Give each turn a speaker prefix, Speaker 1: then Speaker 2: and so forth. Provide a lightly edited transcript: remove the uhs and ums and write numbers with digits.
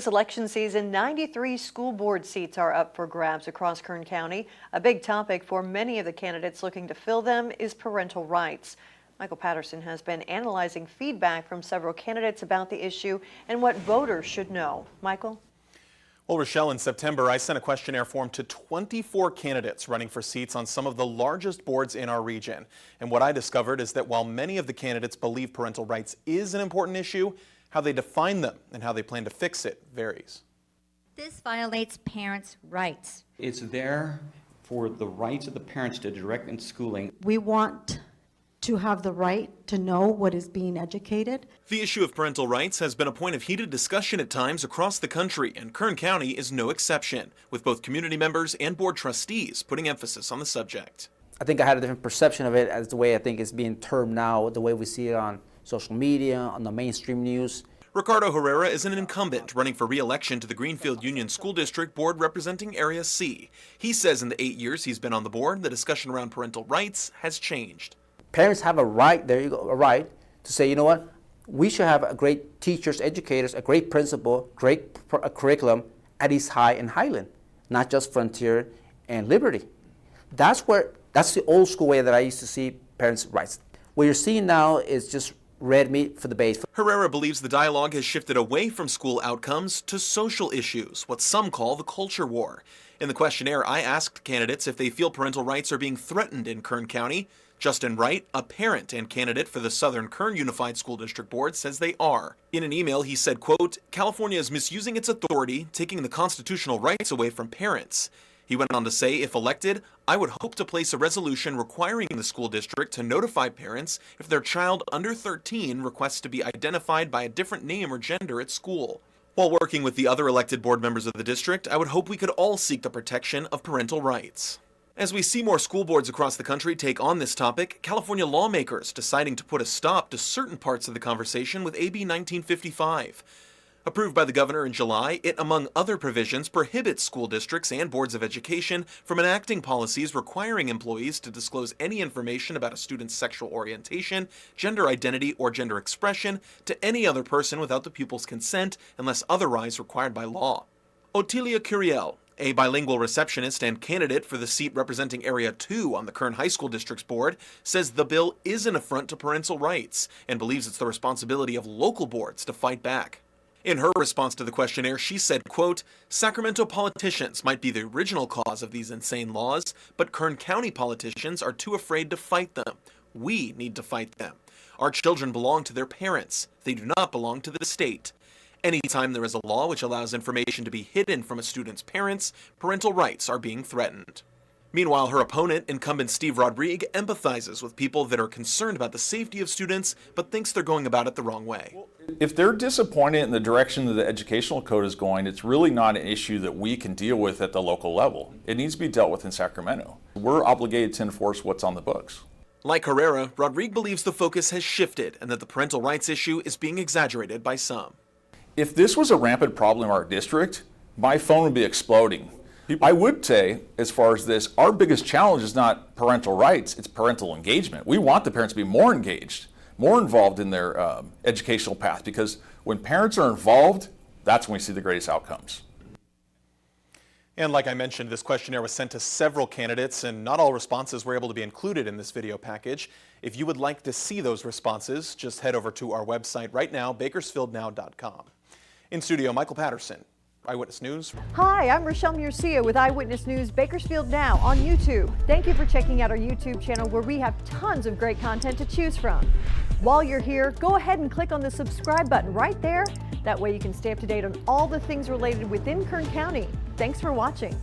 Speaker 1: This election season, 93 school board seats are up for grabs across Kern County. A big topic for many of the candidates looking to fill them is parental rights. Michael Patterson has been analyzing feedback from several candidates about the issue and what voters should know. Michael?
Speaker 2: Well, Rochelle, in September, I sent a questionnaire form to 24 candidates running for seats on some of the largest boards in our region. And what I discovered is that while many of the candidates believe parental rights is an important issue, how they define them and how they plan to fix it varies.
Speaker 3: This violates parents' rights.
Speaker 4: It's there for the rights of the parents to direct in schooling.
Speaker 5: We want to have the right to know what is being educated.
Speaker 2: The issue of parental rights has been a point of heated discussion at times across the country, and Kern County is no exception, with both community members and board trustees putting emphasis on the subject.
Speaker 6: I think I had a different perception of it as the way I think it's being termed now, the way we see it on social media, on the mainstream news.
Speaker 2: Ricardo Herrera is an incumbent running for re-election to the Greenfield Union School District Board representing Area C. He says in the 8 years he's been on the board, the discussion around parental rights has changed.
Speaker 6: Parents have a right, there you go, a right to say, you know what, we should have a great teachers, educators, a great principal, great curriculum at East High and Highland, not just Frontier and Liberty. That's the old school way that I used to see parents' rights. What you're seeing now is just red meat for the base.
Speaker 2: Herrera believes the dialogue has shifted away from school outcomes to social issues, what some call the culture war. In the questionnaire, I asked candidates if they feel parental rights are being threatened in Kern County. Justin Wright, a parent and candidate for the Southern Kern Unified School District Board, says they are. In an email, he said, quote, "California is misusing its authority, taking the constitutional rights away from parents." He went on to say, if elected, I would hope to place a resolution requiring the school district to notify parents if their child under 13 requests to be identified by a different name or gender at school. While working with the other elected board members of the district, I would hope we could all seek the protection of parental rights. As we see more school boards across the country take on this topic, California lawmakers deciding to put a stop to certain parts of the conversation with AB 1955. Approved by the governor in July, it, among other provisions, prohibits school districts and boards of education from enacting policies requiring employees to disclose any information about a student's sexual orientation, gender identity, or gender expression to any other person without the pupil's consent unless otherwise required by law. Otilia Curiel, a bilingual receptionist and candidate for the seat representing Area 2 on the Kern High School District's board, says the bill is an affront to parental rights and believes it's the responsibility of local boards to fight back. In her response to the questionnaire, she said, quote, "Sacramento politicians might be the original cause of these insane laws, but Kern County politicians are too afraid to fight them. We need to fight them. Our children belong to their parents. They do not belong to the state. Anytime there is a law which allows information to be hidden from a student's parents, parental rights are being threatened." Meanwhile, her opponent, incumbent Steve Rodrigue, empathizes with people that are concerned about the safety of students, but thinks they're going about it the wrong way.
Speaker 7: If they're disappointed in the direction that the educational code is going, it's really not an issue that we can deal with at the local level. It needs to be dealt with in Sacramento. We're obligated to enforce what's on the books.
Speaker 2: Like Herrera, Rodrigue believes the focus has shifted and that the parental rights issue is being exaggerated by some.
Speaker 7: If this was a rampant problem in our district, my phone would be exploding. I would say, as far as this, our biggest challenge is not parental rights, it's parental engagement. We want the parents to be more engaged, more involved in their educational path, because when parents are involved, that's when we see the greatest outcomes.
Speaker 2: And like I mentioned, this questionnaire was sent to several candidates, and not all responses were able to be included in this video package. If you would like to see those responses, just head over to our website right now, BakersfieldNow.com. In studio, Michael Patterson, Eyewitness News.
Speaker 1: Hi, I'm Rochelle Murcia with Eyewitness News Bakersfield Now on YouTube. Thank you for checking out our YouTube channel where we have tons of great content to choose from. While you're here, go ahead and click on the subscribe button right there. That way you can stay up to date on all the things related within Kern County. Thanks for watching.